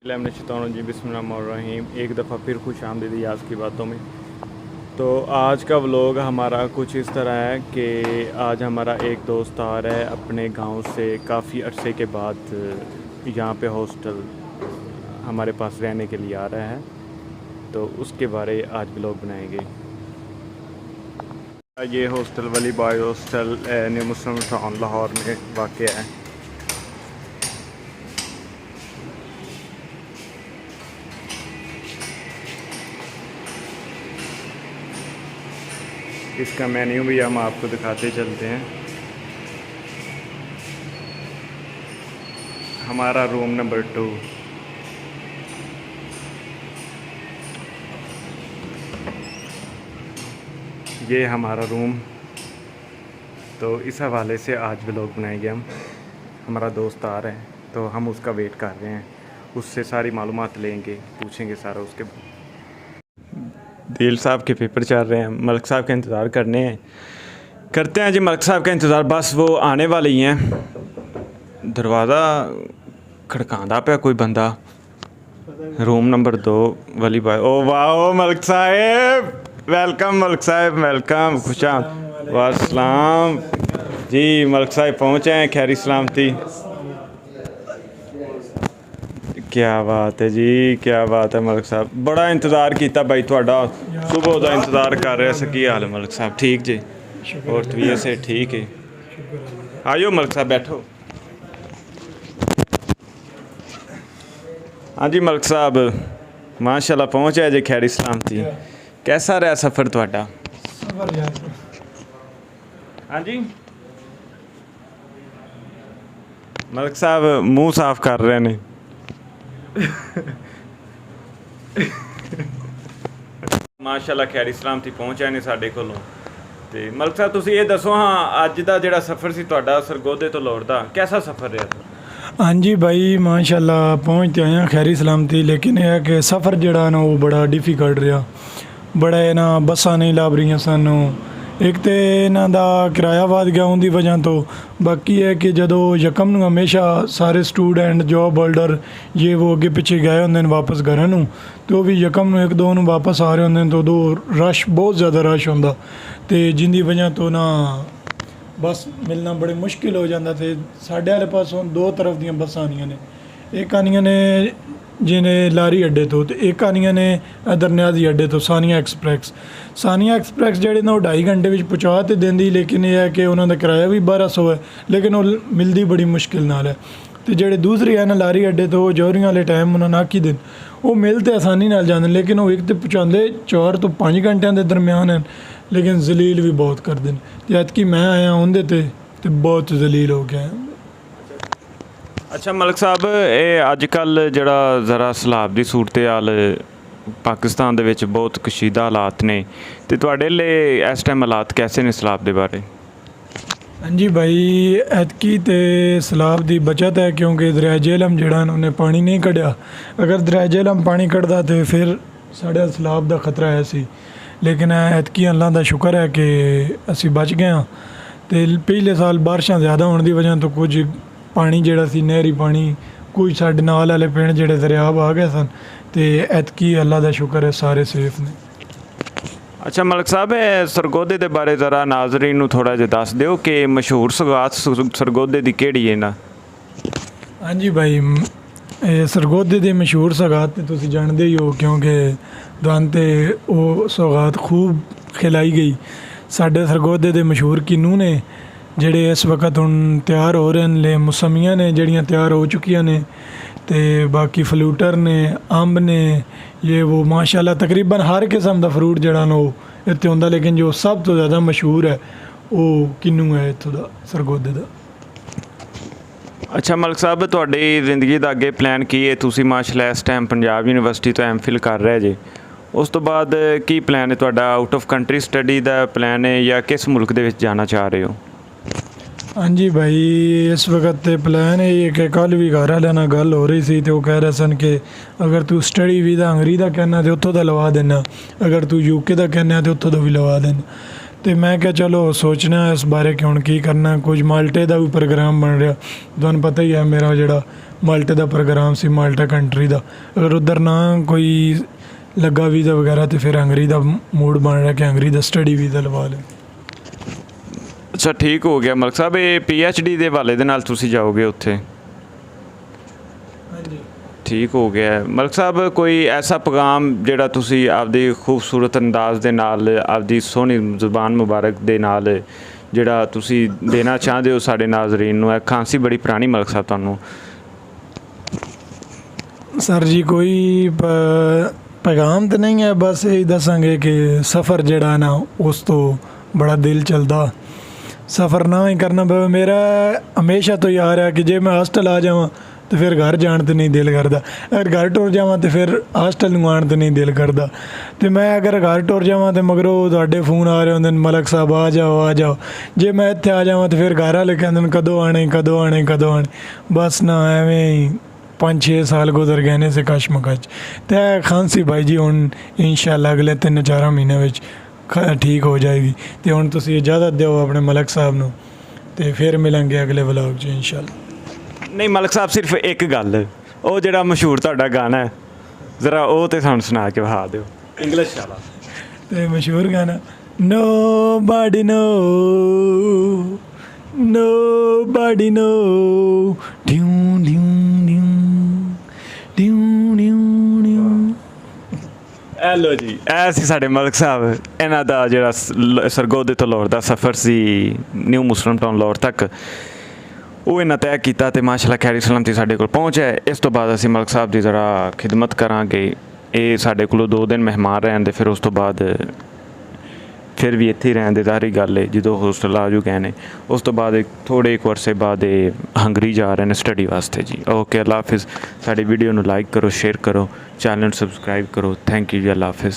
जी बिस्मिल्लाहिर्रहमानिर्रहीम। एक दफ़ा फिर खुश आमदीद याज़ की बातों में। तो आज का व्लॉग हमारा कुछ इस तरह है कि आज हमारा एक दोस्त आ रहा है अपने गांव से काफ़ी अरसे के बाद यहाँ पे हॉस्टल हमारे पास रहने के लिए आ रहा है, तो उसके बारे आज व्लॉग बनाएंगे। ये हॉस्टल वली बॉय हॉस्टल न्यू मुस्लिम टाउन लाहौर में वाक़ है। इसका मेन्यू भी हम आपको दिखाते चलते हैं। हमारा रूम नंबर 2। ये हमारा रूम। तो इस हवाले से आज व्लॉग बनाएंगे हम। हमारा दोस्त आ रहा है तो हम उसका वेट कर रहे हैं, उससे सारी मालूमात लेंगे, पूछेंगे सारा उसके। दिल साहब के पेपर चल रहे हैं, मलिक साहब का इंतज़ार करते हैं जी। मलिक साहब का इंतज़ार, बस वो आने वाले ही हैं। दरवाज़ा खड़कांदा पे कोई बंदा। रूम नंबर 2 वाली बाय। ओ वाह मलिक साहब, वेलकम मलिक साहब, वेलकम। खुशाम वासलाम जी। मलिक साहब पहुँचे हैं खैरी सलामती। क्या बात है जी, क्या बात है मलिक साहब। बड़ा इंतज़ार किया भाई थोड़ा, सुबह का इंतज़ार कर रहे थे। की हाल है मलिक साहब? ठीक जी, और तबीयत से ठीक है? आइयो मलिक साहब बैठो। हाँ जी मलिक साहब, माशाल्लाह पहुँचे जी खैरी सलामती। कैसा रहा सफ़र थोड़ा? हाँ जी मलिक साहब मुँह साफ कर रहे हैं। माशाल्लाह खैरी सलामती पहुँचा ने साढ़े कोलों। तो मलिक साहब तुसीं ये दसो, हाँ अज का जिहड़ा सफ़र सी तुहाडा सरगोधे तो लाहौर दा, कैसा सफ़र रहा? हाँ जी भाई माशाल्लाह पहुँच तो आए खैरी सलामती, लेकिन यह है कि सफ़र जड़ा ना वो बड़ा डिफिकल्ट रहा। बड़ा है ना, बसा नहीं लभ रही सानू। एक तो इन्हों का किराया वध गया उनकी वजह तो, बाकी है कि जो यकम हमेशा सारे स्टूडेंट जॉब होल्डर ये वो अगे पिछे गए होंगे वापस घर नूं, तो भी यकम एक दो वापस आ रहे होंगे, तो दो रश बहुत ज़्यादा रश होंदा, तो जिंदी वजह तो ना बस मिलना बड़े मुश्किल हो जाता। तो साढ़े वाले पासों दो तरफ दी बस आनियां ने, एक आनियां ने जिन्हें लारी अड्डे तो एक आनियां ने इधर न्याजी अड्डे तो सानिया एक्सप्रैस जेह्ड़े ना 2.5 घंटे में पहुँचा तो देंदी, लेकिन यह है कि उन्होंने किराया भी 1200 है, लेकिन वो मिलती बड़ी मुश्किल नाल है। तो जेह्ड़े दूसरे है ना लारी अड्डे तो जौहरियां वाले टाइम उन्होंने आखी दिन वो मिल तो आसानी नाल जाते, लेकिन वो एक तो पहुँचाते 4 तो 5 घंटिया के दरम्यान हैं, लेकिन जलील भी बहुत करते हैं। तो ऐतकी मैं आया उनके तो बहुत जलील हो गया। अच्छा मलिक साहब, ये अजकल जरा ज़रा सैलाब की सूरत हाल पाकिस्तान दे विच बहुत कशीदा हालात ने, तो तुहाडे लिए इस टाइम हालात कैसे ने सैलाब के बारे? हाँ जी भाई, ऐतकी तो सैलाब की बचत है, क्योंकि दरिया झेलम जड़ा उन्हें पानी नहीं कढ़िया। अगर दरिया झेलम पानी कढ़दा तो फिर साढ़े सैलाब का खतरा है सी, लेकिन ऐतकी अल्लाह का शुक्र है कि असी बच गए हाँ। तो पिछले साल बारिशां ज़्यादा होने की वजह तो कुछ पानी जड़ा सी नहरी पानी कुछ साढ़े नाल वाले पिंड जड़े दरियाब आ गए सन, तो ऐतकी अल्लाह का शुक्र है सारे सेफ ने। अच्छा मलिक साहब, सरगोधे के बारे ज़रा नाजरीन नूं थोड़ा जिहा दस दिओ कि मशहूर सौगात सरगोधे की केड़ी है ना? हाँ जी भाई, सरगोधे की मशहूर सौगात तो तुसीं जानते ही हो, क्योंकि दुआन ते वो सौगात खूब खिलाई गई। साढ़े सरगोधे के मशहूर किन्नू ने जेड़े इस वक्त हुण तैयार हो रहे हैं, ले मौसमियाँ ने जड़ियाँ तैयार हो चुकियां ने, तो बाकी फ्लूटर ने, अंब ने, ये वो माशाल्लाह तकरीबन हर किस्म का फ्रूट जड़ा ना वो इत्थे होंदा, लेकिन जो सब तो ज़्यादा मशहूर है वो किन्नू है इत्थों दा सरगोधे दा। अच्छा मलिक साहब, तुहाडी जिंदगी का अगे प्लान की है? तुसीं माशाल्लाह इस टाइम पंजाब यूनिवर्सिटी तो MPhil कर रहे जे, उस तो बाद की प्लान है तुहाडा? आउट ऑफ कंट्री स्टडी का प्लान है या किस मुल्क दे विच जाना चाह रहे हो? हाँ जी भाई, इस वक्त तो प्लान है ये कि कल भी घर वाले ना गल हो रही सी, तो कह रहे सन कि अगर तू स्टडी वीज़ा हंगरी का कहना तो उत्थों का लवा देना, अगर तू UK का कहना तो उत्थों का भी लवा देना। तो मैं क्या चलो सोचना इस बारे कि हुण की करना। कुछ माल्टे का भी प्रोग्राम बन रहा, तुहानूं पता ही है मेरा जिहड़ा ਮਾਲਟੇ ਦਾ ਪ੍ਰੋਗਰਾਮ ਸੀ, ਮਾਲਟਾ ਕੰਟਰੀ ਦਾ। ਅਗਰ ਉੱਧਰ ਨਾ ਕੋਈ ਲੱਗਾ ਵੀਜ਼ਾ ਵਗੈਰਾ ਤੇ ਫਿਰ ਹੰਗਰੀ ਦਾ ਮੂਡ ਬਣ ਰਿਹਾ ਕਿ ਹੰਗਰੀ ਦਾ ਸਟੱਡੀ ਵੀਜ਼ਾ ਲਵਾ ਲੈ। ਅੱਛਾ ਠੀਕ ਹੋ ਗਿਆ ਮਲਕ ਸਾਹਿਬ। ਇਹ PhD ਦੇ ਹਵਾਲੇ ਦੇ ਨਾਲ ਤੁਸੀਂ ਜਾਓਗੇ ਉੱਥੇ? ਹਾਂਜੀ ਠੀਕ ਹੋ ਗਿਆ ਮਲਕ ਸਾਹਿਬ। ਕੋਈ ਐਸਾ ਪੈਗਾਮ ਜਿਹੜਾ ਤੁਸੀਂ ਆਪਦੀ ਖੂਬਸੂਰਤ ਅੰਦਾਜ਼ ਦੇ ਨਾਲ, ਆਪਦੀ ਸੋਹਣੀ ਜ਼ੁਬਾਨ ਮੁਬਾਰਕ ਦੇ ਨਾਲ ਜਿਹੜਾ ਤੁਸੀਂ ਦੇਣਾ ਚਾਹੁੰਦੇ ਹੋ ਸਾਡੇ ਨਾਜ਼ਰੀਨ ਨੂੰ? ਇਹ ਖਾਂਸੀ ਬੜੀ ਪੁਰਾਣੀ ਮਲਕ ਸਾਹਿਬ ਤੁਹਾਨੂੰ। ਸਰ ਜੀ ਕੋਈ ਪੈਗਾਮ ਤਾਂ ਨਹੀਂ ਹੈ, ਬਸ ਇਹ ਦੱਸਾਂਗੇ ਕਿ ਸਫ਼ਰ ਜਿਹੜਾ ਨਾ ਉਸ ਤੋਂ ਬੜਾ ਦਿਲ ਚੱਲਦਾ। ਸਫ਼ਰ ਨਾ ਹੀ ਕਰਨਾ ਪਵੇ। ਮੇਰਾ ਹਮੇਸ਼ਾ ਤੋਂ ਯਾਰ ਹੈ ਕਿ ਜੇ ਮੈਂ ਹੋਸਟਲ ਆ ਜਾਵਾਂ ਤੇ ਫਿਰ ਘਰ ਜਾਣ ਤੇ ਨਹੀਂ ਦਿਲ ਕਰਦਾ, ਅਗਰ ਘਰ ਟੁਰ ਜਾਵਾਂ ਤੇ ਫਿਰ ਹੋਸਟਲ ਨੂੰ ਆਉਣ ਤੇ ਨਹੀਂ ਦਿਲ ਕਰਦਾ। ਤੇ ਮੈਂ ਅਗਰ ਘਰ ਟੁਰ ਜਾਵਾਂ ਤੇ ਮਗਰੋਂ ਤੁਹਾਡੇ ਫੋਨ ਆ ਰਹੇ ਹੁੰਦੇ ਨੇ, ਮਲਕ ਸਾਹਿਬ ਆ ਜਾਓ ਆ ਜਾਓ। ਜੇ ਮੈਂ ਇੱਥੇ ਆ ਜਾਵਾਂ ਤੇ ਫਿਰ ਘਰ ਵਾਲੇ ਕਹਿੰਦੇ ਨੇ ਕਦੋਂ ਆਣੇ ਕਦੋਂ ਆਣੇ ਕਦੋਂ ਆਣੇ। ਬਸ ਨਾ ਐਵੇਂ ਹੀ 5-6 ਸਾਲ ਗੁਜ਼ਰ ਗਏ ਨੇ ਸੇ ਕਸ਼ਮਕਸ਼। ਤੇ ਖਾਂਸੀ ਭਾਈ ਜੀ ਹੁਣ ਇਨਸ਼ਾਅੱਲਾ ਅਗਲੇ 3-4 ਮਹੀਨੇ ਵਿੱਚ ਠੀਕ ਹੋ ਜਾਏਗੀ। ਤੇ ਹੁਣ ਤੁਸੀਂ ਇਜਾਜ਼ਤ ਦਿਓ ਆਪਣੇ ਮਲਕ ਸਾਹਿਬ ਨੂੰ, ਤੇ ਫਿਰ ਮਿਲਾਂਗੇ ਅਗਲੇ ਵਲੌਗ 'ਚ ਇਨਸ਼ਾਅੱਲਾ। ਨਹੀਂ ਮਲਕ ਸਾਹਿਬ, ਸਿਰਫ ਇੱਕ ਗੱਲ, ਉਹ ਜਿਹੜਾ ਮਸ਼ਹੂਰ ਤੁਹਾਡਾ ਗਾਣਾ ਹੈ ਜ਼ਰਾ ਉਹ ਤੇ ਸਾਨੂੰ ਸੁਣਾ ਕੇ ਵਿਖਾ ਦਿਓ ਇੰਗਲਿਸ਼ ਵਾਲਾ। ਤੇ ਮਸ਼ਹੂਰ ਗਾਣਾ ਨੋਬਡੀ ਨੋ ਨੋਬਡੀ ਨੋ ਡਿਊ ਡਿਊ ਡਿਊ ਡਿਊ ਡਿਊ ਡਿਊ। ਹੈਲੋ ਜੀ, ਇਹ ਸੀ ਸਾਡੇ ਮਲਕ ਸਾਹਿਬ। ਇਹਨਾਂ ਦਾ ਜਿਹੜਾ ਸਰਗੋਧੇ ਤੋਂ ਲਾਹੌਰ ਦਾ ਸਫ਼ਰ ਸੀ, ਨਿਊ ਮੁਸਲਿਮ ਟਾਊਨ ਲਾਹੌਰ ਤੱਕ, ਉਹ ਇਹਨਾਂ ਤੈਅ ਕੀਤਾ ਤੇ ਮਾਸ਼ਾਅੱਲਾ ਖੈਰੀ ਸਲਾਮਤੀ ਸਾਡੇ ਕੋਲ ਪਹੁੰਚਿਆ। ਇਸ ਤੋਂ ਬਾਅਦ ਅਸੀਂ ਮਲਕ ਸਾਹਿਬ ਦੀ ਜ਼ਰਾ ਖਿਦਮਤ ਕਰਾਂਗੇ। ਇਹ ਸਾਡੇ ਕੋਲੋਂ 2 ਦਿਨ ਮਹਿਮਾਨ ਰਹਿਣ ਦੇ, ਫਿਰ ਉਸ ਤੋਂ ਬਾਅਦ ਫਿਰ ਵੀ ਇੱਥੇ ਹੀ ਰਹਿਣ ਦੇ ਜ਼ਾਹਰੀ ਗੱਲ ਹੈ। ਜਦੋਂ ਹੋਸਟਲ ਆ ਜੂ ਗਏ ਨੇ ਉਸ ਤੋਂ ਬਾਅਦ ਥੋੜ੍ਹੇ ਇੱਕ ਅਰਸੇ ਬਾਅਦ ਇਹ ਹੰਗਰੀ ਜਾ ਰਹੇ ਨੇ ਸਟੱਡੀ ਵਾਸਤੇ ਜੀ। ਓਕੇ, ਅੱਲਾ ਹਾਫਿਜ਼। ਸਾਡੀ ਵੀਡੀਓ ਨੂੰ ਲਾਈਕ ਕਰੋ, ਸ਼ੇਅਰ ਕਰੋ, ਚੈਨਲ ਨੂੰ ਸਬਸਕ੍ਰਾਈਬ ਕਰੋ। ਥੈਂਕ ਯੂ ਜੀ, ਅੱਲਾ ਹਾਫਿਜ਼।